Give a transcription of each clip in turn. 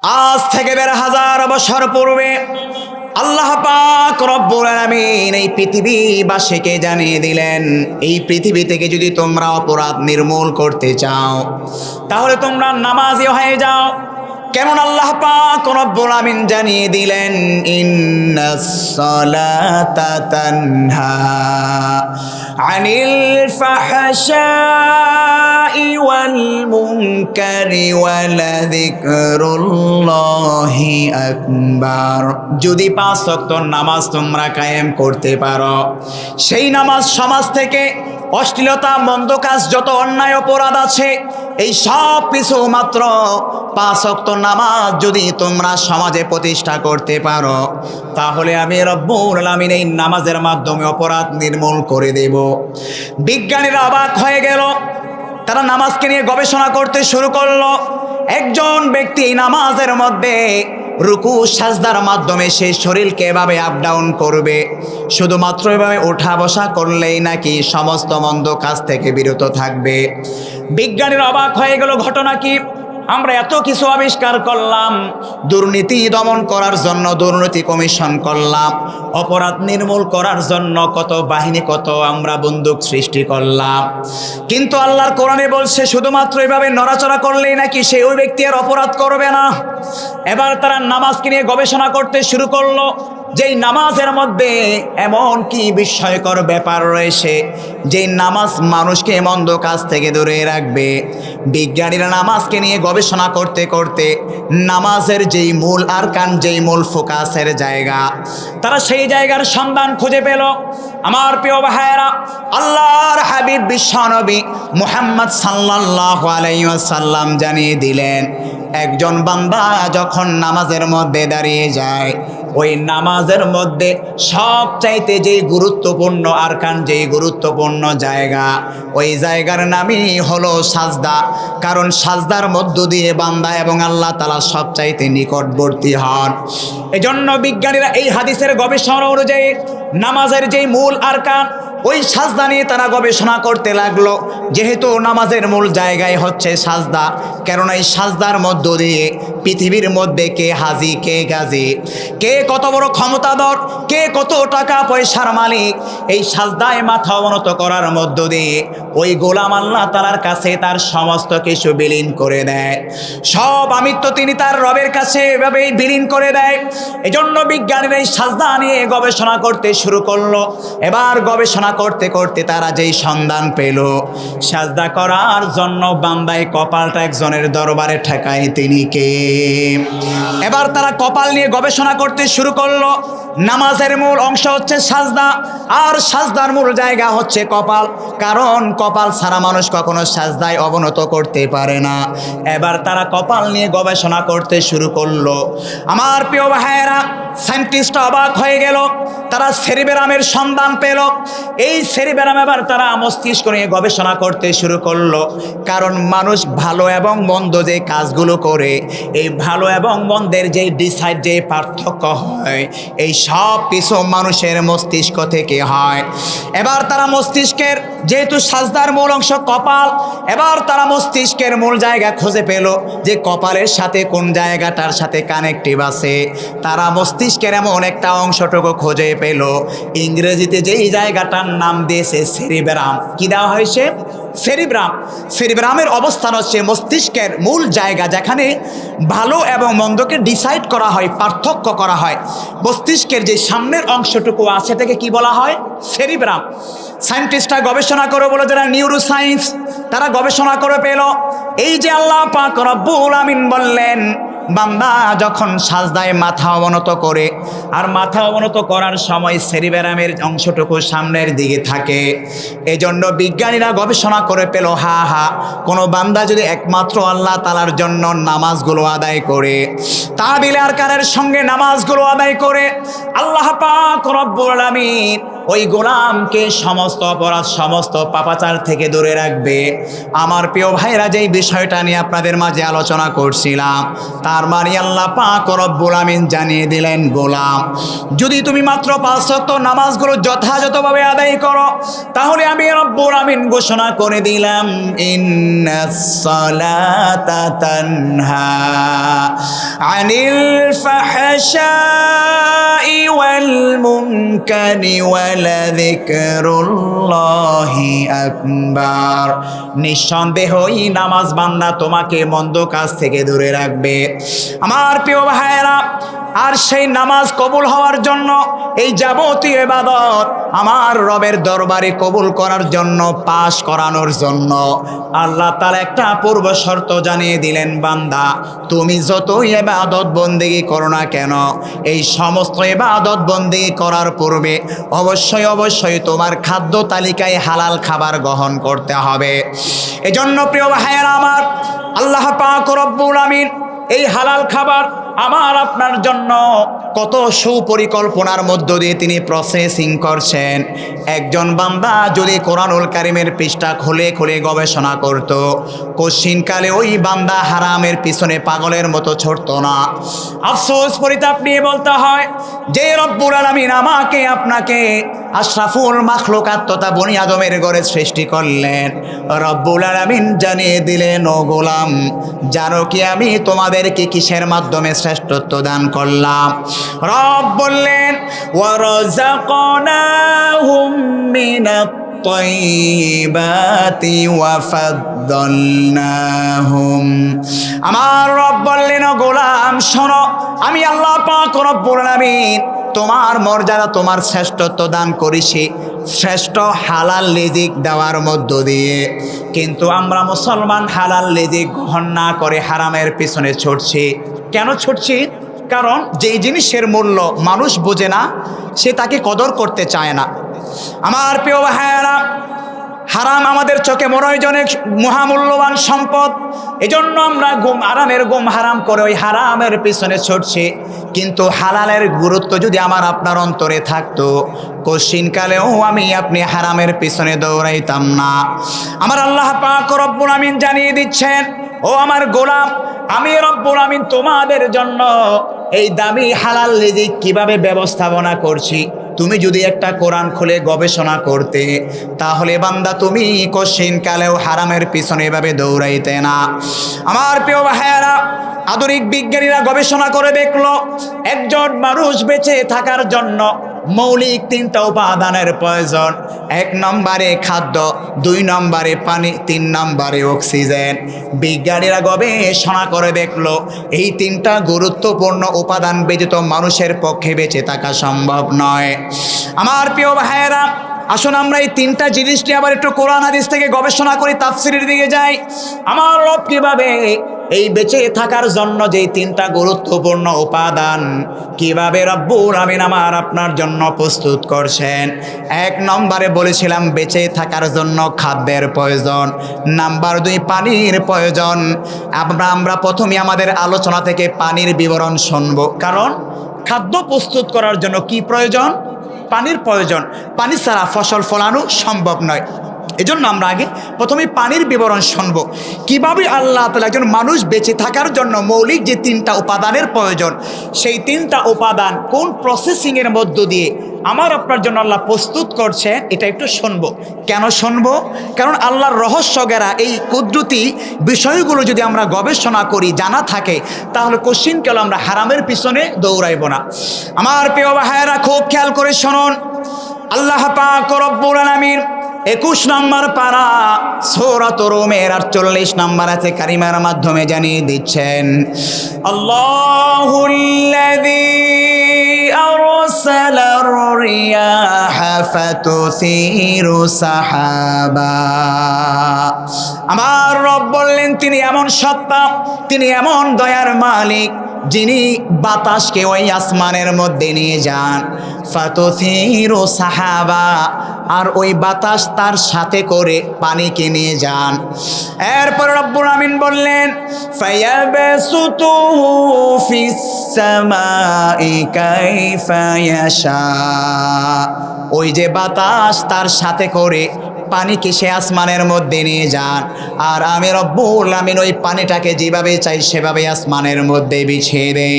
আজ থেকে ১,৫০০ বছর পূর্বে আল্লাহ পাক রব্বুল আলামিন এই পৃথিবীবাসীকে জানিয়ে দিলেন, এই পৃথিবী থেকে যদি তোমরা অপরাধ নির্মূল করতে চাও তাহলে তোমরা নামাজি হয়ে যাও। কেমন আল্লাহ পাক রব্বুল আলামিন জানিয়ে দিলেন, ইন্নাস সালাতা তানহা আনিল ফাহশাই ওয়াল মুনকারি ওয়ালাযিকরুল্লাহি আকবার। যদি ৫ ওয়াক্ত নামাজ তোমরা কায়েম করতে পারো, সেই নামাজ সমাজ থেকে অশ্লীলতা, মন্দ কাজ, যত অন্যায় অপরাধ আছে এই সব কিছু মাত্র ৫ ওয়াক্ত নামাজ যদি তোমরা সমাজে প্রতিষ্ঠা করতে পারো তাহলে আমি রব্বুল আলামিন এই নামাজের মাধ্যমে অপরাধ নির্মূল করে দেব। বিজ্ঞানীরা অবাক হয়ে গেল, তারা নামাজকে নিয়ে গবেষণা করতে শুরু করলো। একজন ব্যক্তি এই নামাজের মধ্যে রুকু সাজদার মাধ্যমে সেই শরীরকে এভাবে আপ ডাউন করবে, শুধুমাত্র এভাবে ওঠা বসা করলেই নাকি সমস্ত মন্দ কাজ থেকে বিরত থাকবে। বিজ্ঞানীরা অবাক হয়ে গেল, ঘটনা কি? আমরা এত কিছু আবিষ্কার করলাম, দুর্নীতি দমন করার জন্য দুর্নীতি কমিশন করলাম, অপরাধ নির্মূল করার জন্য কত বাহিনী, কত আমরা বন্দুক সৃষ্টি করলাম, কিন্তু আল্লাহর কোরআনে বলছে শুধুমাত্র এভাবে নড়াচড়া করলেই নাকি সেই ওই ব্যক্তি আর অপরাধ করবে না। এবার তারা নামাজকে নিয়ে গবেষণা করতে শুরু করলো, যেই নামাজের মধ্যে এমন কি বিস্ময়কর ব্যাপার রয়েছে যেই নামাজ মানুষকে মন্দ কাজ থেকে দূরে রাখবে। বিজ্ঞানীরা নামাজকে নিয়ে গবেষণা করতে করতে নামাজের যেই মূল আরকান, যেই মূল ফোকাসের জায়গা, তারা সেই জায়গার সন্ধান খুঁজে পেল। আমার প্রিয় ভাইয়েরা, আল্লাহর হাবিব বিশ্বনবী মুহাম্মদ সাল্লাল্লাহু আলাইহি ওয়াসাল্লাম জানিয়ে দিলেন, একজন বান্দা যখন নামাজের মধ্যে দাঁড়িয়ে যায়, ওই নামাজের মধ্যে সবচাইতে যেই গুরুত্বপূর্ণ আরকান, যেই গুরুত্বপূর্ণ জায়গা, ওই জায়গার নামই হলো সাজদা। কারণ সাজদার মধ্য দিয়ে বান্দা এবং আল্লাহ তাআলা সবচাইতে নিকটবর্তী হন। এজন্য বিজ্ঞানীরা এই হাদিসের গবেষণা অনুযায়ী নামাজের যেই মূল আরকান, ওই সাজদা নিয়ে তারা গবেষণা করতে লাগলো। যেহেতু নামাজের মূল জায়গায় হচ্ছে সাজদা, কেননা এই সাজদার মধ্য দিয়ে পৃথিবীর মধ্যে কে হাজি, কে গাজী, কে কত বড় ক্ষমতাধর, কে কত টাকা পয়সার মালিক, এই সাজদায় মাথা অবনত করার মধ্য দিয়ে ওই গোলাম আল্লাহ তাআলার কাছে তার সমস্ত কিছু বিলীন করে দেয়। সব আমিত্ব তিনি তার রবের কাছে এভাবেই বিলীন করে দেয়। এজন্য বিজ্ঞানীরা এই সাজদা নিয়ে গবেষণা করতে শুরু করলো। এবার গবেষণা করতে করতে তারা যেই সন্ধান পেল, সাজদা করার জন্য বান্দায় কপালটা একজনের দরবারে ঠেকায়, তিনি কে? এবার তারা কপাল নিয়ে গবেষণা করতে শুরু করলো। নামাজের মূল অংশ হচ্ছে সাজদা, আর সাজদার মূল জায়গা হচ্ছে কপাল, কারণ কপাল ছাড়া মানুষ কখনো সাজদায় অবনত করতে পারে না। এবার তারা কপাল নিয়ে গবেষণা করতে শুরু করলো। আমার প্রিয় ভাইয়েরা, সায়েন্টিস্ট অবাক হয়ে গেল, তারা সেরিবেরামের সন্ধান পেল। এই সেরিবেরাম এবার তারা মস্তিষ্ক নিয়ে গবেষণা করতে শুরু করলো। কারণ মানুষ ভালো এবং মন্দ যে কাজগুলো করে, এই ভালো এবং মন্দের যে ডিসাইড, যে পার্থক্য হয়, এই সব কিছু মানুষের মস্তিষ্ক থেকে হয়। এবার তারা মস্তিষ্কের, যেহেতু সাজদার মূল অংশ কপাল, এবার তারা মস্তিষ্কের মূল জায়গা খুঁজে পেল যে কপালের সাথে কোন জায়গাটার সাথে কানেক্টিভ আছে। তারা মস্তিষ্কের এমন একটা অংশটুকু খুঁজে পেল, ইংরেজিতে যেই জায়গাটার নাম দিয়েছে সেরিবেরাম। কি দেওয়া হয়েছে? সেরিব্রাম। সেরিব্রামের অবস্থান হচ্ছে মস্তিষ্কের মূল জায়গা, যেখানে ভালো এবং মন্দকে ডিসাইড করা হয়, পার্থক্য করা হয়। মস্তিষ্কের যে সামনের অংশটুকু আছে থেকে কি বলা হয়? সেরিব্রাম। সায়েন্টিস্টরা গবেষণা করে বলে, যারা নিউরো সায়েন্স, তারা গবেষণা করে পেল এই যে আল্লাহ পাক রব্বুল আমিন বললেন, বান্দা যখন সাজদায় মাথা অবনত করে, আর মাথা অবনত করার সময় সেরিবেরামের অংশটুকু সামনের দিকে থাকে। এজন্য বিজ্ঞানীরা গবেষণা করে পেল, কোনো বান্দা যদি একমাত্র আল্লাহ তাআলার জন্য নামাজগুলো আদায় করে, তাবিল আরকানের সঙ্গে নামাজগুলো আদায় করে, আল্লাহ পাক রব্বুল আমিন ওই গোলামকে সমস্ত অপরাধ সমস্ত পাপাচার থেকে দূরে রাখবে। আমার প্রিয় ভাইরা, যেই বিষয়টা নিয়ে আপনাদের মাঝে আলোচনা করছিলাম, তার মানে আল্লাহ পাক রব্বুল আমিন জানিয়ে দিলেন, গোলাম যদি তুমি মাত্র 5 ওয়াক্ত নামাজগুলো যথাযথভাবে আদায় করো, তাহলে আমি রব্বুল আমিন ঘোষণা করে দিলাম, ইন্নাস সালাতা তানহা আনিল ফাহশাই ওয়াল মুনকারি ওয়ালাযিকরুল্লাহি আকবার। নিঃসন্দেহই নামাজ বান্দা তোমাকে মন্দ কাজ থেকে দূরে রাখবে। আমার প্রিয় ভাইয়েরা, আর সেই নামাজ কবুল হওয়ার জন্য, এই যাবতীয় ইবাদত আমার রবের দরবারে কবুল করার জন্য, পাশ করানোর জন্য আল্লাহ তাআলা একটা পূর্ব শর্ত জানিয়ে দিলেন, বান্দা তুমি যতই ইবাদত বন্দেগী করো না কেন, এই সমস্ত ইবাদত বন্দেগী করার পূর্বে অবশ্যই অবশ্যই তোমার খাদ্য তালিকায় হালাল খাবার গ্রহণ করতে হবে। এজন্য প্রিয় ভাইয়েরা আমার, আল্লাহ পাক রব্বুল আমিন এই হালাল খাবার আমার আপনার জন্য কত সুপরিকল্পনার মধ্য দিয়ে তিনি প্রসেসিং করছেন। একজন বান্দা যদি কোরআনুল কারিমের পৃষ্ঠা খুলে খুলে গবেষণা করত, কশিনকালে ওই বান্দা হারামের পিছনে পাগলের মতো ছুটতো না। আফসোস পরিতাপ নিয়ে বলতে হয় যে রব্বুল আলামিন আমাকে আপনাকে আশরাফুল মাখলুকাত তথা বনি আদমের ঘরে সৃষ্টি করলেন, রব্বুল আলামিন জানিয়ে দিলেন, ও গোলাম জানো কি আমি তোমাদেরকে কিসের মাধ্যমে শ্রেষ্ঠত্ব দান করলাম? রব বললেন, ওয়ারাযাকনাহুম মিনাত তাইয়্যিবাতি ওয়া ফাদ্দালনাহুম। আমার রব বললেন, ও গোলাম শোনো, আমি আল্লাহ পাক রব্বুল আলামিন তোমার মর্যাদা, তোমার শ্রেষ্ঠত্ব দান করেছি শ্রেষ্ঠ হালাল রিজিক দেওয়ার মধ্য দিয়ে। কিন্তু আমরা মুসলমান হালাল রিজিক গ্রহণ না করে হারামের পিছনে ছুটছি। কেন ছুটছি? কারণ যেই জিনিসের মূল্য মানুষ বোঝে না, সে তাকে কদর করতে চায় না। আমার প্রিয় ভাইয়েরা, হারাম আমাদের চোখে মনোজনের মহামূল্যবান সম্পদ। এজন্য আমরা আরামের গুম হারাম করে ওই হারামের পিছনে ছুটছি। কিন্তু হালালের গুরুত্ব যদি আমার আপনার অন্তরে থাকতো, কশিনকালেও আমি আপনি হারামের পিছনে দৌড়াইতাম না। আমার আল্লাহ পাক রব্বুল আমিন জানিয়ে দিচ্ছেন, ও আমার গোলাম, আমি রব্বুল আমিন তোমাদের জন্য এই দামি হালাল রিজিক কিভাবে ব্যবস্থাপনা করছি, তুমি যদি একটা কোরআন খুলে গবেষণা করতে, তাহলে বান্দা তুমি কশিনকালেও হারামের পিছনে এভাবে দৌড়াইতে না। আমার প্রিয় ভাইয়েরা, আধুনিক বিজ্ঞানীরা গবেষণা করে দেখলো, একজন মানুষ বেঁচে থাকার জন্য মৌলিক 3টা উপাদানের প্রয়োজন। 1 নম্বরে খাদ্য, 2 নম্বরে পানি, 3 নম্বরে অক্সিজেন। বিজ্ঞানীরা গবেষণা করে দেখলো, এই 3টা গুরুত্বপূর্ণ উপাদান ব্যতীত মানুষের পক্ষে বেঁচে থাকা সম্ভব নয়। আমার প্রিয় ভাইয়েরা, আসুন আমরা এই 3টা জিনিস নিয়ে আবার একটু কোরআন হাদিস থেকে গবেষণা করি, তাফসীরের দিকে যাই। আমার রব কিভাবে এই বেঁচে থাকার জন্য যেই 3টা গুরুত্বপূর্ণ উপাদান কিভাবে রব্বুল আমিন আমার আপনার জন্য প্রস্তুত করছেন। 1 নম্বরে বলেছিলাম বেঁচে থাকার জন্য খাদ্যের প্রয়োজন, নাম্বার 2 পানির প্রয়োজন। আমরা প্রথমে আমাদের আলোচনা থেকে পানির বিবরণ শুনব, কারণ খাদ্য প্রস্তুত করার জন্য কি প্রয়োজন? পানির প্রয়োজন। পানি ছাড়া ফসল ফলানো সম্ভব নয়। এজন্য আমরা আগে প্রথমে পানির বিবরণ শুনব, কিভাবে আল্লাহ তাআলা একজন মানুষ বেঁচে থাকার জন্য মৌলিক যে 3টা উপাদানের প্রয়োজন, সেই 3টা উপাদান কোন প্রসেসিংয়ের মধ্য দিয়ে আমার আপনার জন্য আল্লাহ প্রস্তুত করছে, এটা একটু শুনবো। কেন শুনবো? কারণ আল্লাহর রহস্যজ্ঞারা এই কুদরতি বিষয়গুলো যদি আমরা গবেষণা করি, জানা থাকে, তাহলে কশিনকালে আমরা হারামের পিছনে দৌড়াইব না। আমার প্রিয় ভাইয়েরা, খুব খেয়াল করে শুনুন, আল্লাহ পাক রব্বুল আলামিন 21 নম্বর পারা সূরাত রুমের 48 নম্বর আছে কারিমার মাধ্যমে জানিয়ে দিচ্ছেন, আল্লাহুল্লাযী আরসালার রিয়াহা ফাতুসিরু সাহাবা। আমার রব বললেন, তিনি এমন সত্তা, তিনি এমন দয়ার মালিক, যিনি বাতাসকে ওই আসমানের মধ্যে নিয়ে যান, ফাতুসিরু সাহাবা, আর ওই বাতাস তার সাথে করে পানিকে নিয়ে যান। এরপর রব্বুল আমিন বললেন, ফায়াবসুতুহু ফিস সামাই কাইফা ইয়াশা। ওই যে বাতাস তার সাথে করে পানিকে সে আসমানের মধ্যে নিয়ে যান, আর আমি রব্বুল আমিন ওই পানিটাকে যেভাবে চাই সেভাবে আসমানের মধ্যে বিছিয়ে দেই।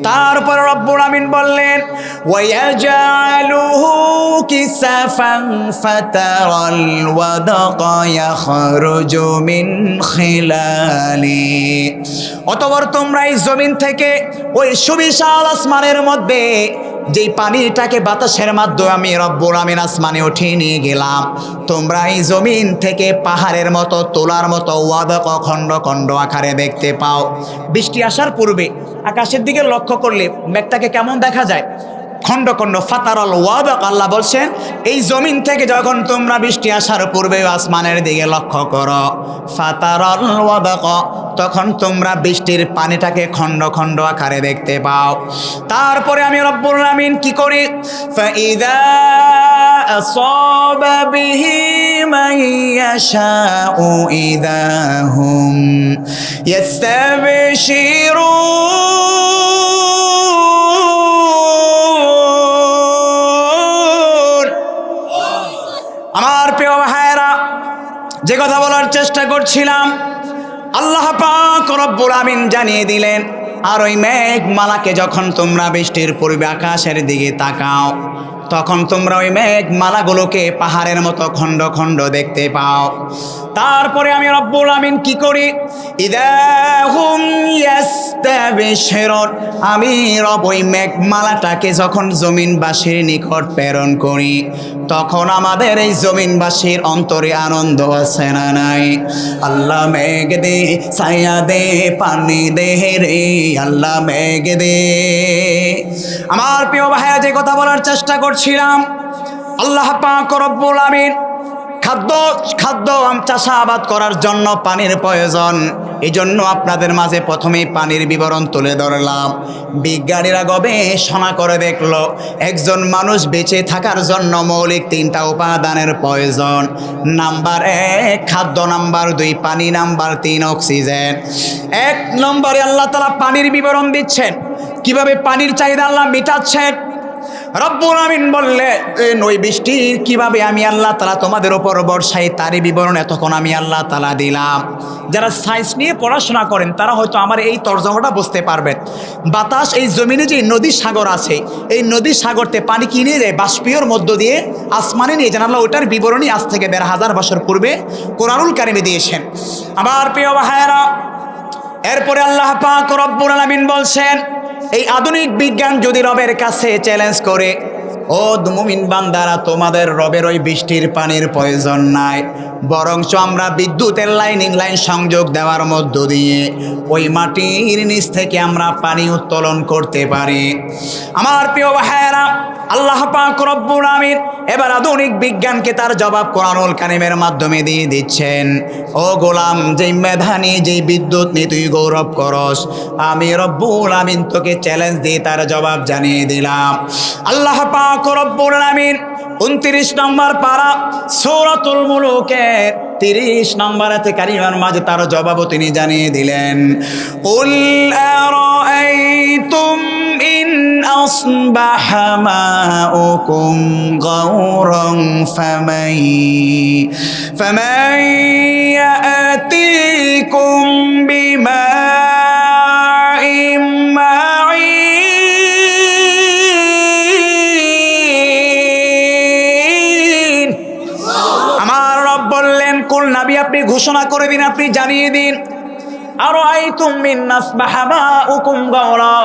তারপর রব্বুল আমিন বললেন ওয়ায়াজআলুহু কিসাফান ফাতারাল ওয়াদাকা ইয়াখরুজু মিন খিলালি। অতঃপর তোমরা এই জমিন থেকে ওই সুবিশাল আসমানের মধ্যে যেই পানিটাকে বাতাসের মাধ্যমে আমি রব্বুল আমিন আসমানে উঠিয়ে নিয়ে গেলাম, তোমরা এই জমিন থেকে পাহাড়ের মতো তোলার মতো ওয়াদাক খণ্ড খণ্ড আকারে দেখতে পাও। বৃষ্টি আসার পূর্বে আকাশের দিকে লক্ষ্য করলে মেঘটাকে কেমন দেখা যায়? খণ্ড খণ্ড। ফাতারাল ওয়াদাক, আল্লাহ বলছেন এই জমিন থেকে যখন তোমরা বৃষ্টি আসার পূর্বে আসমানের দিকে লক্ষ্য করো, ফাতারাল ওয়াদাক, তখন তোমরা বৃষ্টির পানিটাকে খণ্ড খণ্ড আকারে দেখতে পাও। তারপরে আমি রব্বুল আমিন কি করি? ফাইদা আসাবা বিহি মান ইয়াশাউ ইদা হুম ইয়াস্তাবশিরুন। আমার প্রিয় ভাইয়েরা, যে কথা বলার চেষ্টা করছিলাম, আল্লাহ পাক রব্বুল আমিন জানিয়ে দিলেন, আর ওই মেঘমালাকে যখন তোমরা বৃষ্টির পূর্বে আকাশের দিকে তাকাও, তখন তোমরা ওই মেঘমালাগুলোকে পাহাড়ের মতো খণ্ড খণ্ড দেখতে পাও। তারপরে আমি রব্বুল আমিন কি করি? ইদাহুম ইয়াস্তাবশিরুন, আমি রব ওই মেঘমালাটাকে যখন জমিনবাসীর নিকট প্রেরণ করি, তখন আমাদের এই জমিনবাসীর অন্তরে আনন্দ আছে না নাই? আল্লাহ মেঘ দে, ছায়া দে, পানি দে রে, আল্লাহ মেঘ দে। আমার প্রিয় ভাইয়া, যে কথা বলার চেষ্টা করছিলাম, আল্লাহ পাক রব্বুল আমিন খাদ্য চাষাবাদ করার জন্য পানির প্রয়োজন। এই জন্য আপনাদের মাঝে প্রথমেই পানির বিবরণ তুলে ধরলাম। বিজ্ঞানীরা গবেষণা করে দেখলো একজন মানুষ বেঁচে থাকার জন্য মৌলিক 3টা উপাদানের প্রয়োজন। নাম্বার 1 খাদ্য, নাম্বার 2 পানি, নাম্বার 3 অক্সিজেন। 1 নম্বরে আল্লাহ তাআলা পানির বিবরণ দিচ্ছেন, কিভাবে পানির চাহিদা আল্লাহ মেটাচ্ছেন। রব্বুল আমিন বললেন ওই বৃষ্টির কিভাবে আমি আল্লাহ তাআলা তোমাদের উপর বর্ষাই, তারই বিবরণ এতক্ষণ আমি আল্লাহ তাআলা দিলাম। যারা সায়েন্স নিয়ে পড়াশোনা করেন তারা হয়তো আমার এই তর্জমাটা বুঝতে পারবেন। বাতাস, এই জমিনে যে নদী সাগর আছে, এই নদী সাগরতে পানি কিনে দেয় বাষ্পীয়র মধ্য দিয়ে আসমানে নিয়ে যান। আল্লাহ ওটার বিবরণী আজ থেকে 1500 বছর পূর্বে কোরআনুল কারিমে দিয়েছেন। আমার প্রিয় ভাইয়েরা, এরপরে আল্লাহ পাক রব্বুল আমিন বলছেন, এই আধুনিক বিজ্ঞান যদি রবের কাছে চ্যালেঞ্জ করে, ও মুমিন বান্দারা, তোমাদের রবের ওই বৃষ্টির পানির প্রয়োজন নাই, বরঞ্চ আমরা বিদ্যুতের লাইন সংযোগ দেওয়ার মধ্য দিয়ে ওই মাটির নিচ থেকে আমরা পানি উত্তোলন করতে পারি। আমার প্রিয় ভাইয়েরা, আল্লাহ পাক রব্বুল আমিন এবার আধুনিক বিজ্ঞানকে তার জবাব কোরআনুল কারিমের মাধ্যমে দিয়ে দিচ্ছেন। ও গোলাম, যেই মেধানী, যেই বিদ্যুৎ নিয়ে তুই গৌরব করস, আমি রব্বুল আমিন তোকে চ্যালেঞ্জ দিয়ে তার জবাব জানিয়ে দিলাম। আল্লাহ পাক রব্বুল আমিন 29 নম্বর পারা সূরাতুল মুলুকের 30 নম্বর আয়াতে কারিমার মাঝে তার জবাবও তিনি জানিয়ে দিলেন। কুল আরাআইতুম ইন আসবাহা মাউকুম গাওরান ফামান ইয়াতিকুম বিমাইম মাঈন। আমার রব বললেন, কুল নবী আপনি ঘোষণা করে দিন, আপনি জানিয়ে দিন, আরাআইতুম ইন আসবাহা মাউকুম গাওরা,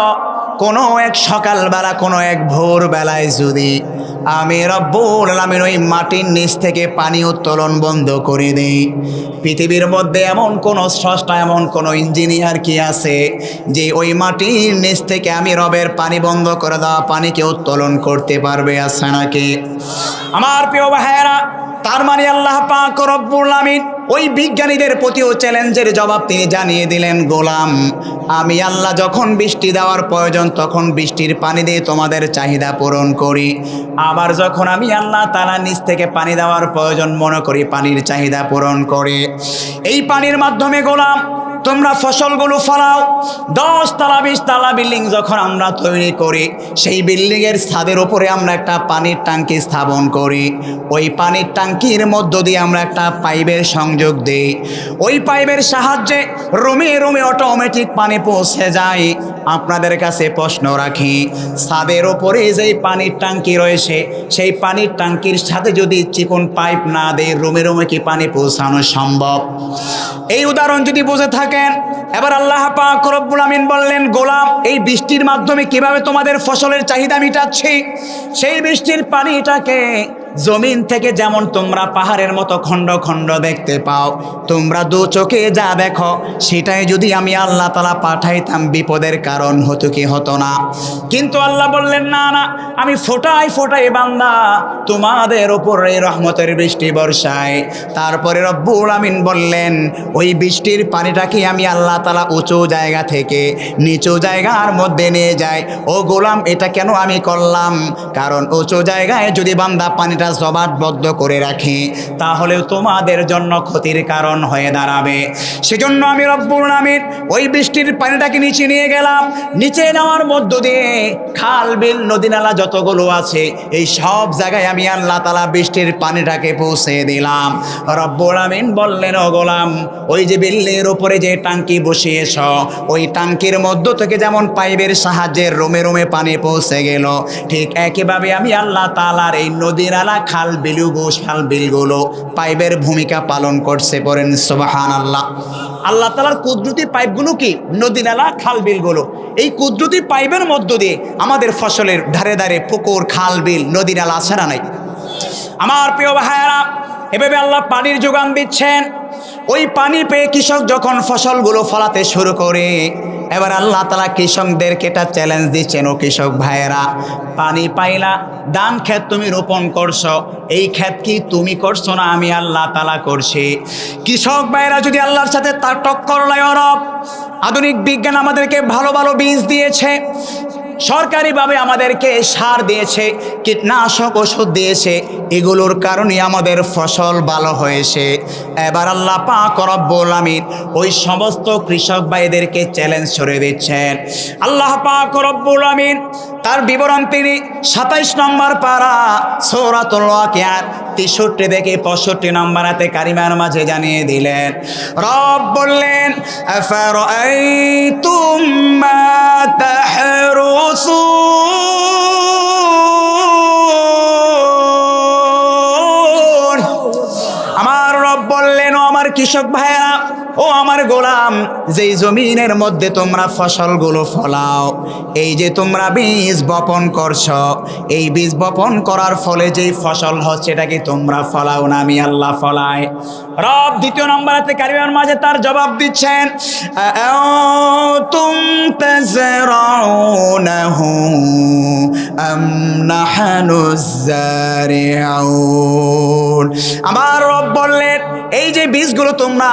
কোনো এক সকালবেলা, কোনো এক ভোরবেলায় যদি আমি রব্বুল আলামিন ওই মাটির নিচ থেকে পানি উত্তোলন বন্ধ করে দেই, পৃথিবীর মধ্যে এমন কোনো স্রষ্টা, এমন কোনো ইঞ্জিনিয়ার কি আছে যে ওই মাটির নিচ থেকে আমি রবের পানি বন্ধ করে দেওয়া পানিকে উত্তোলন করতে পারবে? আছে নাকি? আমার প্রিয় ভাইয়েরা, তার মানে আল্লাহ পাক রব্বুল আমিন ওই বিজ্ঞানীদের প্রতিও চ্যালেঞ্জের জবাব তিনি জানিয়ে দিলেন, গোলাম, আমি আল্লাহ যখন বৃষ্টি দেওয়ার প্রয়োজন তখন বৃষ্টির পানি দিয়ে তোমাদের চাহিদা পূরণ করি, আবার যখন আমি আল্লাহ তাআলা নিচ থেকে পানি দেওয়ার প্রয়োজন মনে করি পানির চাহিদা পূরণ করে। এই পানির মাধ্যমে গোলাম তোমরা ফসলগুলো ফলাও। 10 তলা 20 তলা বিল্ডিং যখন আমরা তৈরি করি, সেই বিল্ডিংয়ের ছাদের উপরে আমরা একটা পানির ট্যাঙ্কি স্থাপন করি। ওই পানির ট্যাঙ্কির মধ্য দিয়ে আমরা একটা পাইপের সংযোগ দিই। ওই পাইপের সাহায্যে রুমে রুমে অটোমেটিক পানি পৌঁছে যায়। আপনাদের কাছে প্রশ্ন রাখি, ছাদের উপরে যেই পানির ট্যাঙ্কি রয়েছে, সেই পানির ট্যাঙ্কির সাথে যদি চিকন পাইপ না দেয়, রুমে রুমে কি পানি পৌঁছানো সম্ভব? এই উদাহরণ যদি বুঝে থাকেন, এবার আল্লাহ পাক রব্বুল আমিন বললেন, গোলাম, এই বৃষ্টির মাধ্যমে কিভাবে তোমাদের ফসলের চাহিদা মিটাচ্ছি? সেই বৃষ্টির পানিটাকে জমিন থেকে যেমন তোমরা পাহাড়ের মতো খণ্ড খণ্ড দেখতে পাও, তোমরা দু চোখে যা দেখো সেটাই যদি আমি আল্লাহ তাআলা পাঠাইতাম, বিপদের কারণ হতো কি হতো না? কিন্তু আল্লাহ বললেন, না না, আমি ফোটাই ফোটাই বান্দা তোমাদের উপর এই রহমতের বৃষ্টি বর্ষায়। তারপরে রব্বুল আমিন বললেন, ওই বৃষ্টির পানিটাকে আমি আল্লাহ তাআলা উঁচু জায়গা থেকে নিচু জায়গার মধ্যে নিয়ে যায়। ও গোলাম, এটা কেন আমি করলাম? কারণ উঁচু জায়গায় যদি বান্দা পানিটা জবাববদ্ধ করে রাখি, তাহলেও তোমাদের জন্য ক্ষতির কারণ হয়ে দাঁড়াবে। সেজন্য আমি রব্বুল আমিন ওই বৃষ্টির পানিটাকে নিচে নিয়ে গেলাম। নিচে নেওয়ার মধ্য দিয়ে খাল বিল নদী নালা যতগুলো আছে, এই সব জায়গায় আমি আল্লাহ তাআলা বৃষ্টির পানিটাকে পৌঁছে দিলাম। রব্বুল আমিন বললেন, ও গোলাম, ওই যে বিল্ডিংয়ের উপরে যে ট্যাঙ্কি বসিয়েছ, ওই ট্যাঙ্কির মধ্য থেকে যেমন পাইপের সাহায্যে রোমে রোমে পানি পৌঁছে গেল, ঠিক একইভাবে আমি আল্লাহ তাআলার এই নদী নালা খাল বিলগুলো পাইপের ভূমিকা পালন করছে। পড়েন সুবহানাল্লাহ। আল্লাহ তাআলার কুদরতি পাইপগুলো কি? নদী নালা খাল বিলগুলো। এই কুদরতি পাইপের মধ্য দিয়ে আমাদের ফসলের ধারে ধারে পুকুর, খাল বিল, নদী নালা আছে না নাই? আমার প্রিয় ভাইয়েরা, এভাবে আল্লাহ পানির যোগান দিচ্ছেন। ওই পানি পেয়ে কৃষক যখন ফসলগুলো ফলাতে শুরু করে, এবার আল্লাহ তাআলা কৃষকদেরকে একটা চ্যালেঞ্জ দিচ্ছেন, ও কৃষক ভাইয়েরা, পানি পাইলা, ধান ক্ষেত তুমি রোপণ করছো, এই ক্ষেত কি তুমি করছো না আমি আল্লাহ তাআলা করছি? কৃষক ভাইয়েরা যদি আল্লাহর সাথে তার টক্কর লয়, আধুনিক বিজ্ঞান আমাদেরকে ভালো ভালো বীজ দিয়েছে, সরকারিভাবে আমাদেরকে সার দিয়েছে, কীটনাশক ওষুধ দিয়েছে, এগুলোর কারণে আমাদের ফসল ভালো হয়েছে। এবার আল্লাহ পাক রব্বুল আমিন ওই সমস্ত কৃষক ভাইদেরকে চ্যালেঞ্জ ছড়ে দিচ্ছেন। আল্লাহ পাক রব্বুল আমিন তার বিবরণ তিনি 27 নম্বর পারা সূরাতুল ওয়াকিয়ার 63 থেকে 65 নম্বর আয়াতে কারিমার মাঝে জানিয়ে দিলেন। রব বললেন, আফারাআইতুম মা তাহরুসুন। আমার রব বললেন, ও আমার কৃষক ভাইয়েরা, ও আমার গোলাম, যেই জমিনের মধ্যে তোমরা ফসলগুলো ফলাও, এই যে তোমরা বীজ বপন করছো, এই বীজ বপন করার ফলে যেই ফসল হচ্ছে, এটা কি তোমরা ফলাও না আমি আল্লাহ ফলাই? রব 2 নম্বরেতে কারিমার মাঝে তার জবাব দিচ্ছেন, আনতুম তাযরাউনাহু আম নাহনুজ যারিউন। আমার রব বললেন, এই যে বীজগুলো তোমরা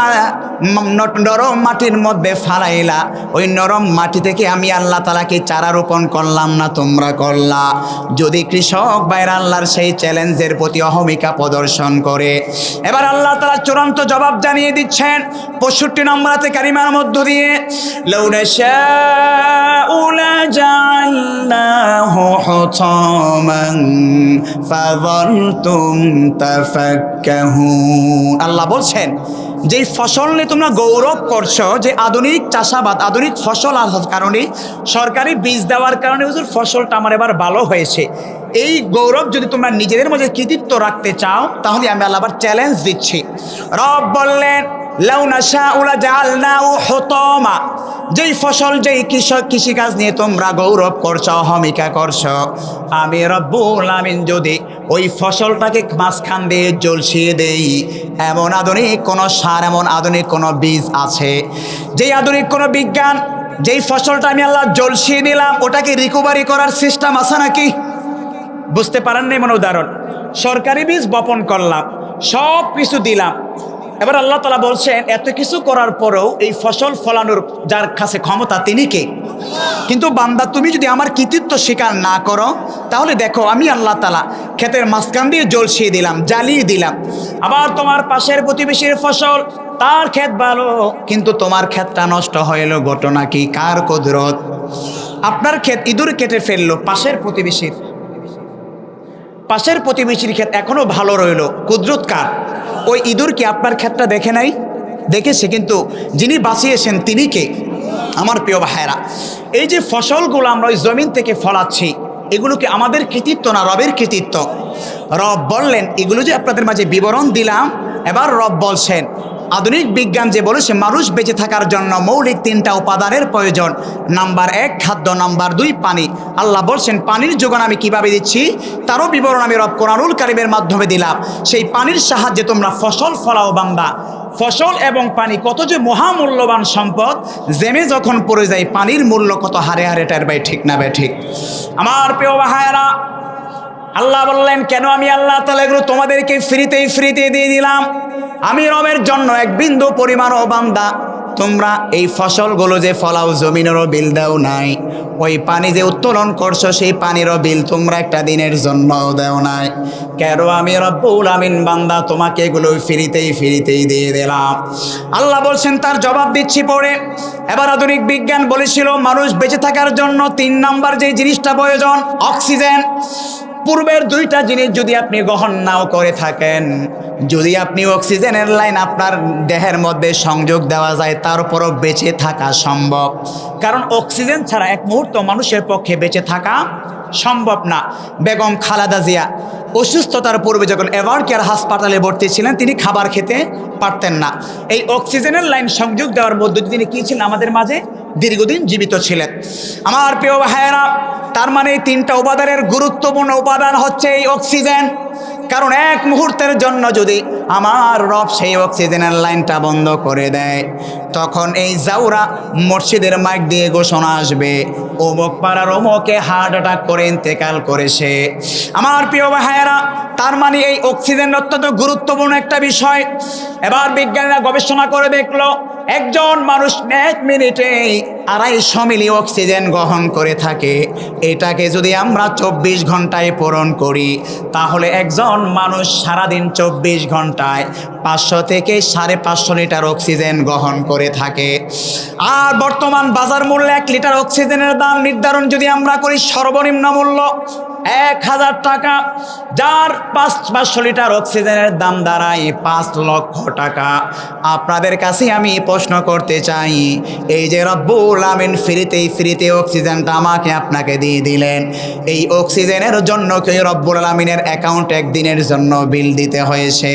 নরম মাটির মধ্যে ফালাইলা, ওই নরম মাটি থেকে আমি আল্লাহ তাআলাকে চারা রোপণ করলাম না তোমরা করলা? যদি কৃষক ভাইরা আল্লাহর সেই চ্যালেঞ্জের প্রতি অহমিকা প্রদর্শন করে, এবার আল্লাহ তাআলা চূড়ান্ত জবাব জানিয়ে দিচ্ছেন 65 নম্বরাতে কারিমার মধ্য দিয়ে, লাউ নাশাউ লাজাআলনাহু হুতামান ফাযালতুম তাফাক্কাহুন। আল্লাহ বলছেন, যেই ফসল নিয়ে তোমরা গৌরব করছো, যে আধুনিক চাষাবাদ, আধুনিক ফসল আসার কারণে, সরকারি বীজ দেওয়ার কারণে হুজুর ফসলটা আমার এবার ভালো হয়েছে, এই গৌরব যদি তোমরা নিজেদের মধ্যে কৃতিত্ব রাখতে চাও, তাহলে আমি আল্লাহ আবার চ্যালেঞ্জ দিচ্ছি। রব বললেন, লাউ নাশাউ লাজাআলনাহু হুতামা। যেই ফসল, যেই কৃষিকাজ নিয়ে তোমরা গৌরব করছো, অহমিকা করছো, আমি রব্বুল আমিন যদি ওই ফসলটাকে মাঝখান দিয়ে ঝলসিয়ে দেই, এমন আধুনিক কোনো সার, এমন আধুনিক কোনো বীজ আছে, যেই আধুনিক কোনো বিজ্ঞান, যেই ফসলটা আমি আল্লাহ ঝলসিয়ে দিলাম, ওটাকে রিকভারি করার সিস্টেম আছে নাকি? বুঝতে পারেন না? এমন উদাহরণ, সরকারি বীজ বপন করলাম, সব কিছু দিলাম, এবার আল্লাহ তাআলা বলছেন, এত কিছু করার পরেও এই ফসল ফলানোর যার কাছে ক্ষমতা, তিনি কে? কিন্তু বান্দা, তুমি যদি আমার কৃতিত্ব স্বীকার না করো, তাহলে দেখো আমি আল্লাহ তাআলা ক্ষেতের মাঝখান দিয়ে ঝলসিয়ে দিলাম, জ্বালিয়ে দিলাম। আবার তোমার পাশের প্রতিবেশীর ফসল, তার ক্ষেত ভালো কিন্তু তোমার ক্ষেতটা নষ্ট হইল, ঘটনা কি? কার কুদরত? আপনার ক্ষেত ইঁদুর কেটে ফেললো, পাশের প্রতিবেশীর ক্ষেত এখনো ভালো রইল, কুদরত কার? ওই ইঁদুর কি আপনার ক্ষেতটা দেখে নাই? দেখেছে, কিন্তু যিনি বাঁচিয়েছেন তিনি কে? আমার প্রিয় ভাইয়েরা, এই যে ফসলগুলো আমরা ওই জমিন থেকে ফলাচ্ছি, এগুলো কি আমাদের কৃতিত্ব না রবের কৃতিত্ব? রব বললেন, এগুলো যে আপনাদের মাঝে বিবরণ দিলাম, এবার রব বলছেন আধুনিক বিজ্ঞান যে বলেছে মানুষ বেঁচে থাকার জন্য মৌলিক 3টা উপাদানের প্রয়োজন। নাম্বার 1 খাদ্য, নাম্বার 2 পানি। আল্লাহ বলছেন পানির যোগান আমি কিভাবে দিচ্ছি তারও বিবরণ আমি রব কোরআনুল কারীমের মাধ্যমে দিলাম। সেই পানির সাহায্যে তোমরা ফসল ফলাও বান্দা। ফসল এবং পানি কত যে মহামূল্যবান সম্পদ, জেমে যখন পড়ে যায় পানির মূল্য কত হারে হারে টের পাই, ঠিক না ভাই? ঠিক। আমার প্রিয় ভাইয়েরা, আল্লাহ বললেন কেন আমি আল্লাহ তাআলা এগুলো তোমাদেরকে ফ্রিতে দিয়ে দিলাম? আমি রবের জন্য এক বিন্দু পরিমাণও বান্দা তোমরা এই ফসলগুলো যে ফলাও জমিনেরও বিল দাও নাই, ওই পানি যে উত্তোলন করছো সেই পানিরও বিল তোমরা একটা দিনের জন্য দেও নাই। কেন আমি রব্বুল আমিন বান্দা তোমাকে এগুলো ফ্রিতেই দিয়ে দিলাম। আল্লাহ বলছেন তার জবাব দিচ্ছি পরে। এবার আধুনিক বিজ্ঞান বলেছিল মানুষ বেঁচে থাকার জন্য 3 নাম্বার যে জিনিসটা প্রয়োজন, অক্সিজেন। পূর্বের 2টা জিনিস যদি আপনি গ্রহণ নাও করে থাকেন, যদি আপনি অক্সিজেনের লাইন আপনার দেহের মধ্যে সংযোগ দেওয়া যায়, তারপরও বেঁচে থাকা সম্ভব। কারণ অক্সিজেন ছাড়া এক মুহূর্ত মানুষের পক্ষে বেঁচে থাকা সম্ভব না। বেগম খালেদা জিয়া অসুস্থতার পূর্বে যখন এভার কেয়ার হাসপাতালে ভর্তি ছিলেন, তিনি খাবার খেতে পারতেন না। এই অক্সিজেনের লাইন সংযোগ দেওয়ার মধ্যে তিনি কী ছিলেন? আমাদের মাঝে দীর্ঘদিন জীবিত ছিলেন। আমার প্রিয় ভাইয়েরা, তার মানে 3টা উপাদানের গুরুত্বপূর্ণ উপাদান হচ্ছে এই অক্সিজেন। কারণ এক মুহূর্তের জন্য যদি আমার রব সেই অক্সিজেনের লাইনটা বন্ধ করে দেয়, তখন এই জাউরা মসজিদের মাইক দিয়ে ঘোষণা আসবে অমুক পাড়ার অমুকে হার্ট অ্যাটাক করে ইন্তেকাল করেছে। আমার প্রিয় ভাইয়েরা, তার মানে এই অক্সিজেন অত্যন্ত গুরুত্বপূর্ণ একটা বিষয়। এবার বিজ্ঞানীরা গবেষণা করে দেখলো একজন মানুষ 1 মিনিটে 250 মিলি অক্সিজেন গ্রহণ করে থাকে। এটাকে যদি আমরা 24 ঘন্টায় পূরণ করি, তাহলে একজন মানুষ সারাদিন 24 ঘন্টায় 500 থেকে 550 লিটার অক্সিজেন গ্রহণ করে থাকে। আর বর্তমান বাজার মূল্যে 1 লিটার অক্সিজেনের দাম নির্ধারণ যদি আমরা করি, সর্বনিম্ন মূল্য 1000 টাকা, যার 500 লিটার অক্সিজেনের দাম দাঁড়ায় 5 লক্ষ টাকা। আপনাদের কাছে আমি প্রশ্ন করতে চাই, এই যে রব্বুল আমিন ফ্রিতে অক্সিজেনটা আমাকে আপনাকে দিয়ে দিলেন, এই অক্সিজেনের জন্য কি রব্বুল আমিনের অ্যাকাউন্টে একদিনের জন্য বিল দিতে হয়েছে?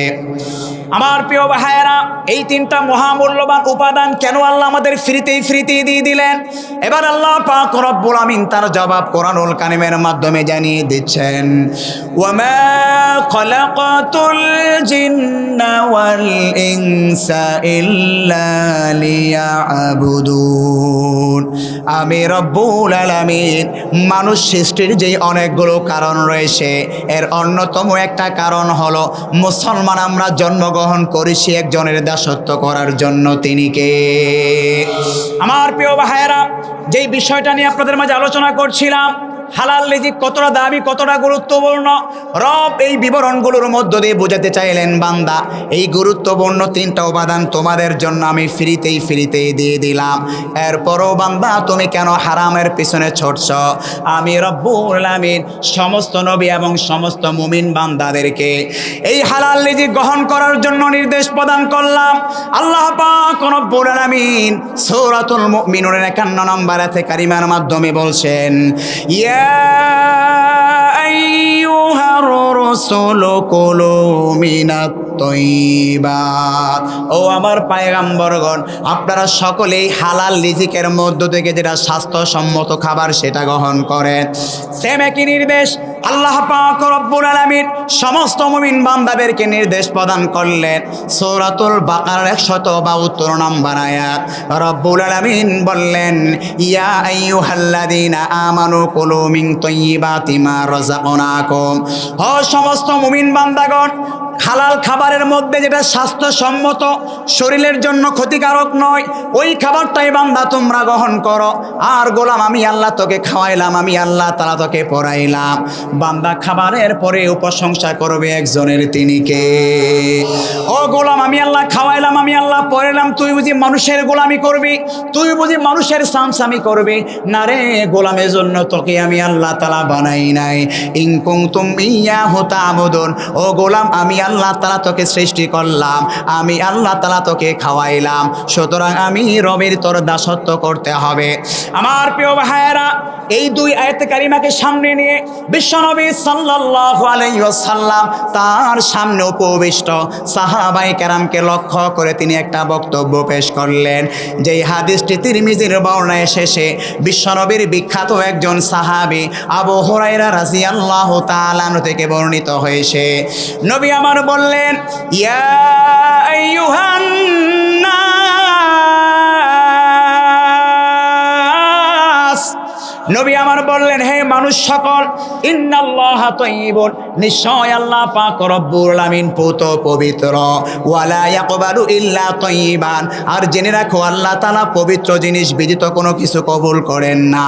আমার প্রিয় ভাইয়েরা, এই 3টা মহামূল্যবান উপাদান কেন আল্লাহ আমাদের ফ্রিতেই দিয়ে দিলেন? এবার আল্লাহ পাক রব্বুল আমিন তার জবাব কোরআনুল কারীমের মাধ্যমে জানিয়ে দিচ্ছেন, ওয়ামা খালাকাতুল জিন্না ওয়াল ইনসা ইল্লা লিয়াবুদুন। আমি রব্বুল আলামিন মানুষ সৃষ্টির যে অনেকগুলো কারণ রয়েছে, এর অন্যতম একটা কারণ হলো মুসলমান আমরা জন্মগ্রহণ করেছি একজনের দাসত্ব করার জন্য। তিনি কে? আমার প্রিয় ভাইয়েরা, যেই বিষয়টা নিয়ে আপনাদের মাঝে আলোচনা করছিলাম, হালাল রিজিক কতটা দামি, কতটা গুরুত্বপূর্ণ, রব এই বিবরণগুলোর মধ্য দিয়ে বোঝাতে চাইলেন বান্দা এই গুরুত্বপূর্ণ 3টা উপাদান তোমাদের জন্য আমি ফ্রিতেই দিয়ে দিলাম। এরপরও বান্দা তুমি কেন হারামের পিছনে ছুটছ? আমি রব্বুল আমিন সমস্ত নবী এবং সমস্ত মুমিন বান্দাদেরকে এই হালাল রিজিক গ্রহণ করার জন্য নির্দেশ প্রদান করলাম। আল্লাহ পাক রব্বুল আমিন সূরাতুল মুমিনুনের 51 নম্বর আয়াতে কারিমার মাধ্যমে বলছেন, ইয়া আইয়ুহার রাসূলু কুলু মিনাত তয়্যিবাত। ও আমার পয়গম্বরগণ, আপনারা সকলেই হালাল রিজিকের মধ্য থেকে যেটা স্বাস্থ্যসম্মত খাবার সেটা গ্রহণ করেন। সেম একই নির্দেশ আল্লাহ পাক রব্বুল আলামিন সমস্ত মুমিন বান্দাদেরকে নির্দেশ প্রদান করলেন। সূরাতুল বাকারার 172 নম্বর আয়াত রব্বুল আলামিন বললেন, ইয়া আইয়ুহাল্লাযীনা আমানু কুলু মিন তয়্যিবাতি মা রাযাকনাকুম। ও সমস্ত মুমিন বান্দাগণ, হালাল খাবারের মধ্যে যেটা স্বাস্থ্যসম্মত, শরীরের জন্য ক্ষতিকারক নয়, ওই খাবারটাই বান্দা তোমরা গ্রহণ করো। আর গোলাম আমি আল্লাহ তোকে খাওয়াইলাম, আমি আল্লাহ তাআলা তোকে পড়াইলাম। বান্দা খাবারের পরেও প্রশংসা করবে একজনের, তিনি কে? ও গোলাম আমি আল্লাহ খাওয়াইলাম, আমি আল্লাহ পড়াইলাম, তুই বুঝি মানুষের গোলামি করবি, তুই বুঝি মানুষের সামসামি করবি? না রে গোলামের জন্য তোকে আমি আল্লাহ তাআলা বানাই নাই। ইন কুনতুম ইয়াহু তা'বুদুন, ও গোলাম আমি আল্লাহ তাআলা তোকে সৃষ্টি করলাম, আমি আল্লাহ তাআলা তোকে খাওয়াইলাম, সুতরাং আমি রবের তোর দাসত্ব করতে হবে। আমার প্রিয় ভাইয়েরা, এই দুই আয়াতে কারিমাকে সামনে নিয়ে বিশ্বনবী সাল্লাল্লাহু আলাইহি ওয়াসাল্লাম তার সামনে উপবিষ্ট সাহাবায়ে কেরামকে লক্ষ্য করে তিনি একটা বক্তব্য পেশ করলেন। যেই হাদিসটি তিরমিজির বর্ণনায় শেষে বিশ্বনবীর বিখ্যাত একজন সাহাবী আবু হুরায়রা রাদিয়াল্লাহু তাআলা আনহু থেকে বর্ণিত হয়েছে। নবী আমার বললেন, ইয়া আইয়ুহান নাস, নবী আমার বললেন, হে মানুষ সকল, ইন্নাল্লাহা তাইয়্যিবুন, নিশ্চয় আল্লাহ পাক রব্বুল আলামিন পুত পবিত্র, ওয়ালা ইয়াকবালু ইল্লা তাইয়্যিবান, আর জেনে রাখো আল্লাহ তাআলা পবিত্র জিনিস ব্যতীত কোনো কিছু কবুল করেন না।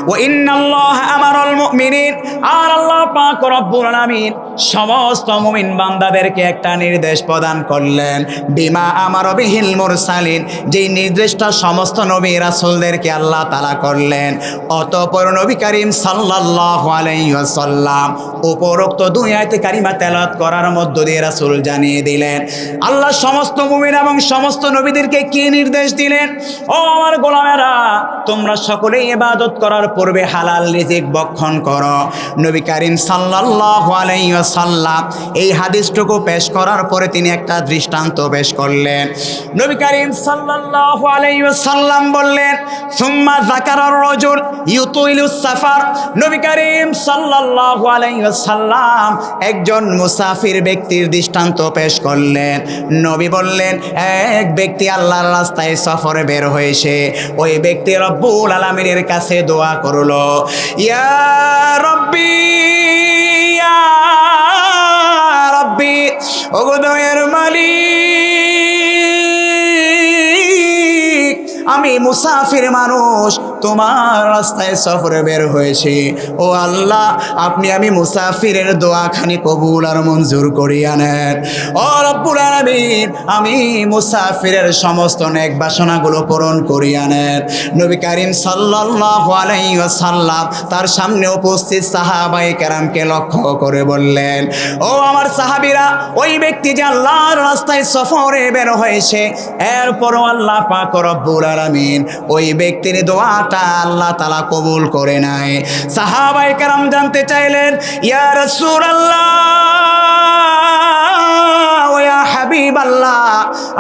ওয়া ইন্নাল্লাহা আমারাল মুমিনিন, আর আল্লাহ পাক রব্বুল আলামিন সমস্ত মুমিন বান্দাদেরকে একটা নির্দেশ প্রদান করলেন, বিমা আমারা বিহিল মুরসালিন, যেই নির্দেশটা সমস্ত নবী রাসূলদেরকে আল্লাহ তাআলা করলেন। অতঃপর নবী করিম সাল্লাল্লাহু আলাইহি ওয়াসাল্লাম উপরোক্ত দুই আয়াতে কারিমা তেলাওয়াত করার মধ্য দিয়ে রাসূল জানিয়ে দিলেন আল্লাহ সমস্ত মুমিন এবং সমস্ত নবীদেরকে কি নির্দেশ দিলেন। ও আমার গোলামেরা, তোমরা সকলেই ইবাদত করার পূর্বে হালাল রিজিক ভক্ষণ করো। নবী করিম সাল্লাল্লাহু আলাইহি ওয়াসাল্লাম এই হাদিসটুকু পেশ করার পরে তিনি একটা দৃষ্টান্ত পেশ করলেন। নবী করিম সাল্লাল্লাহু আলাইহি ওয়াসাল্লাম বললেন, সুম্মা যাকারার রাজুল ইউতিলুস সাফার, নবী করিম সাল্লাল্লাহু আলাইহি ওয়াসাল্লাম একজন মুসাফির ব্যক্তির দৃষ্টান্ত পেশ করলেন। নবী বললেন, এক ব্যক্তি আল্লাহর রাস্তায় সফরে বের হয়েছে, ওই ব্যক্তি রব্বুল আলামিনের কাছে দোয়া করলো, ইয়া রব্বি ইয়া রব্বি, ওগো দয়ার মালিক, আমি মুসাফির মানুষ, তোমার রাস্তায় সফরে বের হয়েছি, ও আল্লাহ আপনি আমি মুসাফিরের দোয়াখানি কবুল আর মঞ্জুর করিয়া নেন। ও রব্বুল আলামিন, আমি মুসাফিরের সমস্ত নেক বাসনাগুলো পূরণ করিয়া নেন। নবী করিম সাল্লাল্লাহু আলাইহি ওয়াসাল্লাম তার সামনে উপস্থিত সাহাবায়ে কেরামকে লক্ষ্য করে বললেন, ও আমার সাহাবীরা, ওই ব্যক্তি যে আল্লাহর রাস্তায় সফরে বের হয়েছে, এরপরও আল্লাহ পাক রব্বুল আলামিন ওই ব্যক্তির দোয়াটা আল্লাহ তাআলা কবুল করে নাই। সাহাবায়ে কেরাম জানতে চাইলেন, ইয়া রাসূলুল্লাহ, ইয়া হাবিবাল্লাহ,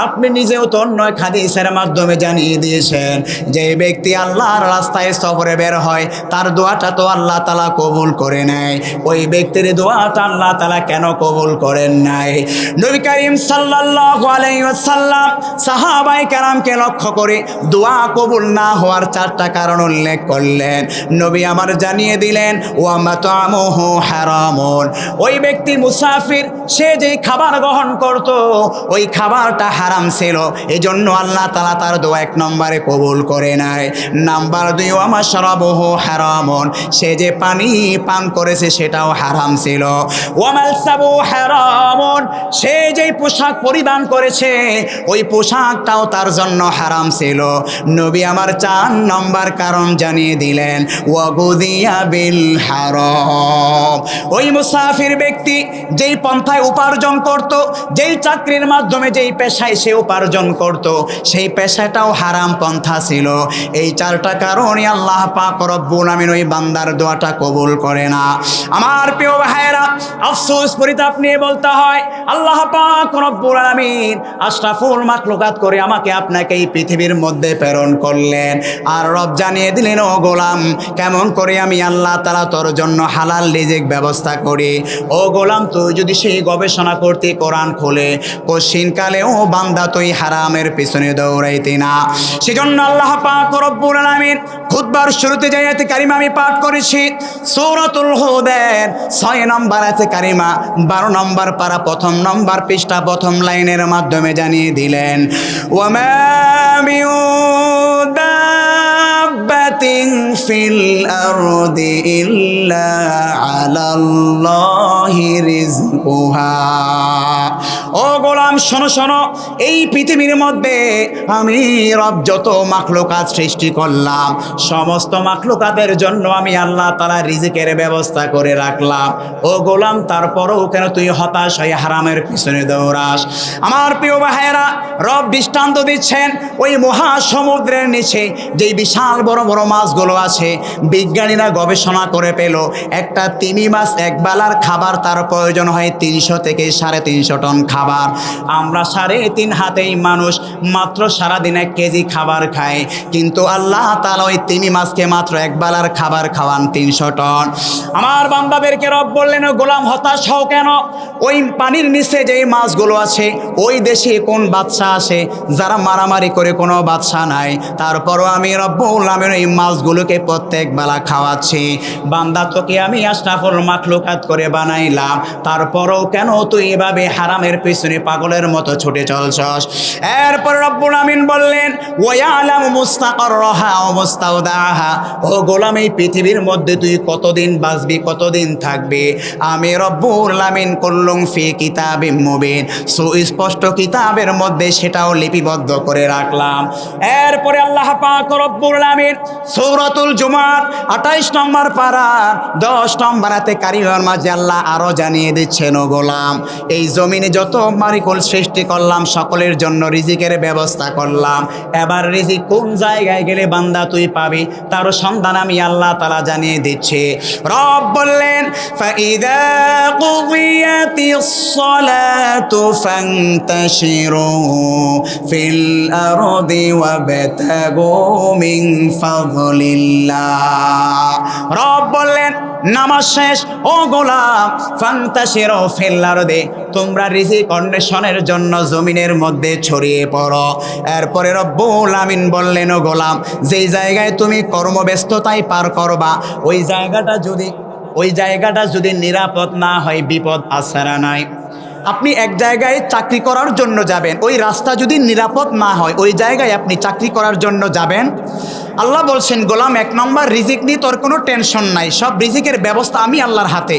আপনি নিজেও তো অন্য এক হাদিসের মাধ্যমে জানিয়ে দিয়েছেন যে ব্যক্তি আল্লাহর রাস্তায় সফরে বের হয় তার দোয়াটা তো আল্লাহ তাআলা কবুল করে নেয়, ওই ব্যক্তির দোয়াটা আল্লাহ তাআলা কেন কবুল করেন নাই? নবী করিম সাল্লাল্লাহু আলাইহি ওয়াসাল্লাম সাহাবায়ে কেরামকে লক্ষ্য করে দোয়া কবুল না হওয়ার চারটা কারণ উল্লেখ করলেন। নবী আমার জানিয়ে দিলেন, ওয়া মাতামুহু হারামুন, ওই ব্যক্তি মুসাফির, সে যেই খাবার গ্রহণ করত ওই খাবারটা হারাম ছিল, এজন্য আল্লাহ তাআলা তার দোয়া এক নম্বরে কবুল করে নাই। নাম্বার 2, ওয়া মাশরাবুহু হারামুন, সে যে পানি পান করেছে সেটাও হারাম ছিল। ওয়া মালসাবু হারামুন, সে যেই পোশাক পরিধান করেছে ওই পোশাকটাও তার জন্য হারাম ছিল। নবী আমার 4 নম্বর কারণ জানিয়ে দিলেন, ওয়া গুদিয়া বিল হারাম, ওই মুসাফির ব্যক্তি যেই পন্থায় উপার্জন করত, যেই চাকরির মাধ্যমে যেই পেশায় সে উপার্জন করত, সেই পেশাটাও হারাম পন্থা ছিল। এই 4টা কারণে আল্লাহ পাক রব্বুল আমিন ওই বান্দার দোয়াটা কবুল করে না। আমার প্রিয় ভাইয়েরা, আফসোস পরিতাপ নিয়ে বলতে হয়, আল্লাহ পাক রব্বুল আমিন আশরাফুল মাখলুকাত করে আমাকে আপনাকে এই পৃথিবীর মধ্যে প্রেরণ করলেন, আর রব জানিয়ে দিলেন, ও গোলাম, কেমন করে আমি আল্লাহ তাআলা তোর জন্য হালাল রিজিক ব্যবস্থা করি। ও গোলাম, তুই যদি সেই গবেষণা করতে কোরআন খোলে, কশিনকালেও বান্দা তুই হারামের পিছনে দৌড়াইতি না। সেজন্য আল্লাহ পাক রব্বুল আলামিন খুতবার শুরুতে যে আয়াতে কারিমা আমি পাঠ করেছি সূরাতুল হুদের 6 নম্বর আয়াতে কারিমা 12 নম্বর পারা 1 নম্বর পৃষ্ঠা 1 লাইনের মাধ্যমে জানিয়ে দিলেন, ওয়ামা মিন দাব্বাতিন ফিল আরদি ইল্লা আলাল্লাহি রিজকুহা। ও গোলাম শোনো শোনো, এই পৃথিবীর মধ্যে আমি রব যত মাখলুকাত সৃষ্টি করলাম সমস্ত মাখলুকাতের জন্য আমি আল্লাহ তাআলা রিজিকের ব্যবস্থা করে রাখলাম। ও গোলাম তারপরেও কেন তুই হতাশ হয়ে হারামের পিছনে দৌড়াস? আমার প্রিয় ভাইয়েরা, রব দৃষ্টান্ত দিচ্ছেন ওই মহাসমুদ্রের নিচে যেই বিশাল বড় বড় মাছগুলো আছে, বিজ্ঞানীরা গবেষণা করে পেল একটা তিমি মাছ এক বেলার খাবার তার প্রয়োজন হয় 300 থেকে 350 টন খাবার। আমরা 3.5 হাতেই মানুষ মাত্র সারাদিন 1 কেজি খাবার খায়, কিন্তু আল্লাহ তাআলা ওই তিমি মাছকে মাত্র এক বেলার খাবার খাওয়ান 300 টন। আমার বান্দাদেরকে রব বললেন, গোলাম হতাশ হও কেন? ওই পানির নিচে যেই মাছগুলো আছে ওই দেশে কোন বাদশা আছে যারা মারামারি করে কোনো বাদশা নাই, তারপরও আমি রব্বুল আমিন এই মাছগুলোকে প্রত্যেক বেলা খাওয়াচ্ছি। বান্দা তোকে আমি আশরাফুল মাখলুকাত করে বানাইলাম, তারপরও কেন তুই এভাবে হারামের পিছনে পাগলের মতো ছুটে চলছস? এরপর রব্বুল আমিন বললেন, ওয়ায়ালামু মুস্তাকাররাহা ওয়া মুস্তাওদাহা। ও গোলাম এই পৃথিবীর মধ্যে তুই কতদিন বাঁচবি, কতদিন থাকবি, আমি রব্বুল আমিন কুল্লুম ফি কিতাবিম মুবিন, সুস্পষ্ট কিতাবের মধ্যে সেটাও লিপিবদ্ধ করে রাখলাম। এরপরে আল্লাহ পাক রব্বুল আমিন সূরাতুল জুমার 28 নম্বর পারা 10 নম্বর আয়াতে কারিমার মাঝে আল্লাহ আরো জানিয়ে দিচ্ছেন, ও গোলাম এই জমিনে যত মারিকুল সৃষ্টি করলাম সকলের জন্য রিজিকের ব্যবস্থা করলাম। এবার রিজিক কোন জায়গায় গেলে বান্দা তুই পাবি তার সন্ধান আমি আল্লাহ তাআলা জানিয়ে দিচ্ছি। রব বললেন, ফাইদা কুদিয়াতিস সালাতু ফান্তাশিরু ফিল আরদি ওয়াবতাগু মিন ফাদলিল্লাহ। রব বললেন নামাজ শেষ, ও গোলাম ফান্তাশিরু ফিল আরদি, তোমরা রিজিক অন্বেষণের জন্য জমিনের মধ্যে ছড়িয়ে পড়ো। এরপরে রব্বুল আমিন বললেন, ও গোলাম যেই জায়গায় তুমি কর্মব্যস্ততায় পার করবা ওই জায়গাটা যদি নিরাপদ না হয় বিপদ আছাড়া নাই। আপনি এক জায়গায় চাকরি করার জন্য যাবেন, ওই রাস্তা যদি নিরাপদ না হয় ওই জায়গায় আপনি চাকরি করার জন্য যাবেন। আল্লাহ বলছেন, গোলাম 1 নম্বর রিজিক নিয়ে তোর কোনো টেনশন নাই, সব রিজিকের ব্যবস্থা আমি আল্লাহর হাতে।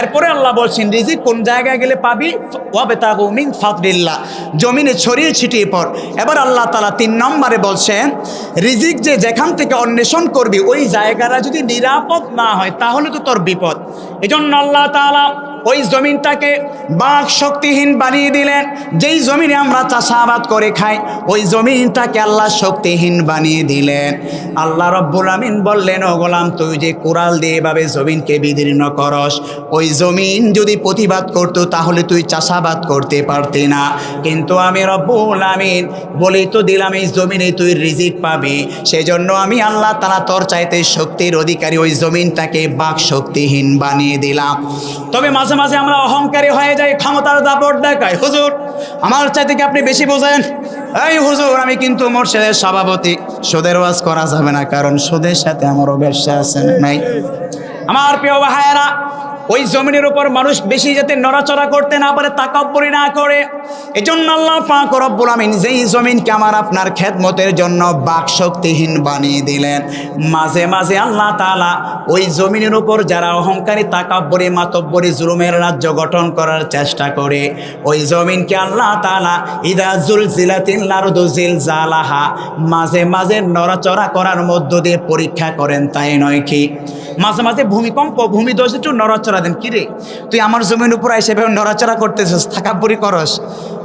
এরপরে আল্লাহ বলছেন রিজিক কোন জায়গায় গেলে পাবি, ওয়াবতাগু মিন ফাদলিল্লাহ, জমিনে ছড়িয়ে ছিটিয়ে পড়। এবার আল্লাহ তাআলা 3 নম্বরে বলছেন রিজিক যে যেখান থেকে অন্বেষণ করবি ওই জায়গাটা যদি নিরাপদ না হয় তাহলে তো তোর বিপদ। এজন্য আল্লাহ তাআলা ওই জমিনটাকে বাক শক্তিহীন বানিয়ে দিলেন। যেই জমিনে আমরা চাষাবাদ করে খাই ওই জমিনটাকে আল্লাহ শক্তিহীন বানিয়ে দিলেন। আল্লাহ রব্বুল আমিন বললেন, ও গোলাম তুই যে কোরাল দিয়ে এভাবে জমিনকে বিদীর্ণ করস, ওই জমিন যদি প্রতিবাদ করতো তাহলে তুই চাষাবাদ করতে পারতি না, কিন্তু আমি রব্বুল আমিন বলেই তো দিলাম এই জমিনে তুই রিজিক পাবি। সেজন্য আমি আল্লাহ তাআলা তোর চাইতে শক্তির অধিকারী ওই জমিনটাকে বাক শক্তিহীন বানিয়ে দিলাম। তবে মাঝে মাঝে আমরা অহংকারী হয়ে যাই, ক্ষমতার দাপট দেখাই, হুজুর আমার চাইতে কি আপনি বেশি বোঝেন, এই হুজুর আমি কিন্তু মোর্শেদের সভাপতি, সুদের ওয়াজ করা যাবে না কারণ সুদের সাথে আমারও ব্যবসা আছে নাই। আমার প্রিয় ভাইয়েরা, ওই জমিনের উপর মানুষ বেশি যাতে নড়াচড়া করতে না পারে, তাকাব্বুরি না করে, এজন্য আল্লাহ পাক রব্বুল আমিন যেই জমিনকে আমার আপনার খেদমতের জন্য বাক শক্তিহীন বানিয়ে দিলেন, মাঝে মাঝে আল্লাহ তাআলা ওই জমিনের উপর যারা অহংকারী, তাকাব্বুরি, মাতব্বরি, জুলুমের রাজ্য গঠন করার চেষ্টা করে ওই জমিনকে আল্লাহ তাআলা ইদা জুলজিলাতিল আরদু জিলজালাহা মাঝে মাঝে নড়াচড়া করার মধ্য দিয়ে পরীক্ষা করেন, তাই নয় কি? মাঝে মাঝে ভূমিকম্প, ভূমিধস একটু নড়াচড়া দেন। কিরে তুই আমার জমির উপর এসে নড়াচড়া করতেছিস, তাকাব্বুরি করস,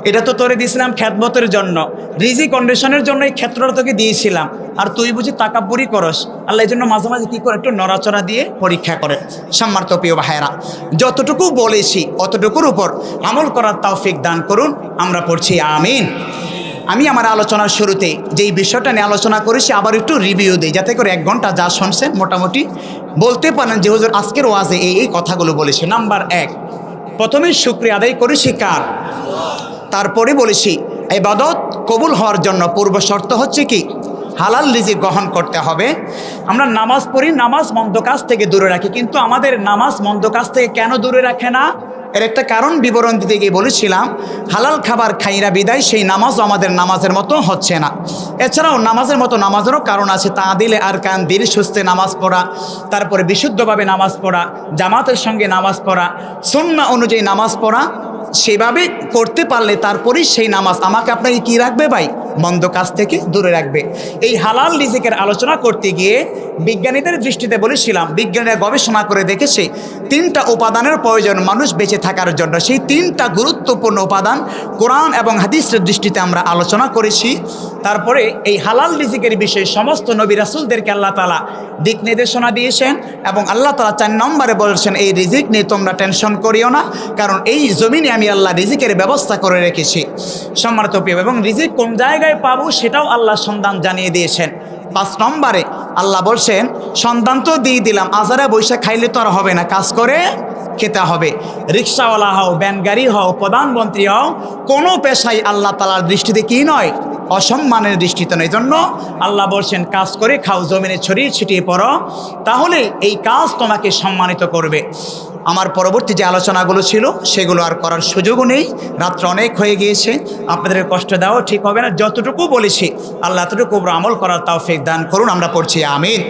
এটা তো তোরে দিয়েছিলাম খেদমতের জন্য, রিজিক অন্বেষণের জন্য এই ক্ষেত্রটা তোকে দিয়েছিলাম, আর তুই বুঝি তাকাব্বুরি করস। আল্লাহ এই জন্য মাঝে মাঝে কী করে একটু নড়াচড়া দিয়ে পরীক্ষা করে। সম্মানিত প্রিয় ভাইয়েরা, যতটুকু বলেছি অতটুকুর উপর আমল করার তৌফিক দান করুন। আমরা পড়ছি আমিন। আমি আমার আলোচনার শুরুতে যেই বিষয়টা নিয়ে আলোচনা করেছি আবার একটু রিভিউ দিই, যাতে করে 1 ঘন্টা যা শুনছেন মোটামুটি বলতে পারেন যে হুজুর আজকের ওয়াজে এই কথাগুলো বলেছে। নাম্বার 1, প্রথমে শুকরিয়া আদায় করেছি কার? তারপরে বলেছি ইবাদত কবুল হওয়ার জন্য পূর্ব শর্ত হচ্ছে কি হালাল রিজিক গ্রহণ করতে হবে। আমরা নামাজ পড়ি, নামাজ মন্দ কাজ থেকে দূরে রাখি, কিন্তু আমাদের নামাজ মন্দ কাজ থেকে কেন দূরে রাখে না? এর একটা কারণ বিবরণ দিতে গিয়ে বলেছিলাম, হালাল খাবার খাইরা বিদায় সেই নামাজও আমাদের নামাজের মতো হচ্ছে না। এছাড়াও নামাজের মতো নামাজেরও কারণ আছে, তা দিলে আর কান ধীর সুস্থে নামাজ পড়া, তারপরে বিশুদ্ধভাবে নামাজ পড়া, জামাতের সঙ্গে নামাজ পড়া, সুন্নাহ অনুযায়ী নামাজ পড়া, সেভাবে করতে পারলে তারপরেই সেই নামাজ আমাকে আপনাকে কি রাখবে ভাই? মন্দ কাজ থেকে দূরে রাখবে। এই হালাল রিজিকের আলোচনা করতে গিয়ে বিজ্ঞানীদের দৃষ্টিতে বলেছিলাম, বিজ্ঞানীরা গবেষণা করে দেখেছে 3টা উপাদানের প্রয়োজন মানুষ বেঁচে থাকার জন্য। সেই 3টা গুরুত্বপূর্ণ উপাদান কোরআন এবং হাদিসের দৃষ্টিতে আমরা আলোচনা করেছি। তারপরে এই হালাল রিজিকের বিষয়ে সমস্ত নবী রাসূলদেরকে আল্লাহ তাআলা দিক নির্দেশনা দিয়েছেন, এবং আল্লাহ তাআলা 4 নম্বরে বলছেন এই রিজিক নিয়ে তোমরা টেনশন করিও না, কারণ এই জমিনে আমি আল্লাহ রিজিকের ব্যবস্থা করে রেখেছি। সম্মানিত প্রিয়, এবং রিজিক কোন জায়গায় পাবো সেটাও আল্লাহ সন্ধান জানিয়ে দিয়েছেন। 5 নম্বরে আল্লাহ বলছেন সন্ধান তো দিয়ে দিলাম, আজারে বৈশাখ খাইলে তো আর হবে না, কাজ করে খেতে হবে। রিক্সাওয়ালা হও, ব্যানগাড়ি হও, প্রধানমন্ত্রী হও, কোনো পেশাই আল্লাহ তাআলার দৃষ্টিতে কি নয়, অসম্মানের দৃষ্টিতে নয়। জন্য আল্লাহ বলছেন কাজ করে খাও, জমিনে ছড়িয়ে ছিটিয়ে পড়ো, তাহলে এই কাজ তোমাকে সম্মানিত করবে। আমার পরবর্তী যে আলোচনাগুলো ছিল সেগুলো আর করার সুযোগও নেই, রাত্র অনেক হয়ে গিয়েছে, আপনাদের কষ্ট দেওয়া ঠিক হবে না। যতটুকু বলেছি আল্লাহ ততটুকু আমল করার তৌফিক দান করুন। আমরা পড়ছি আমিন।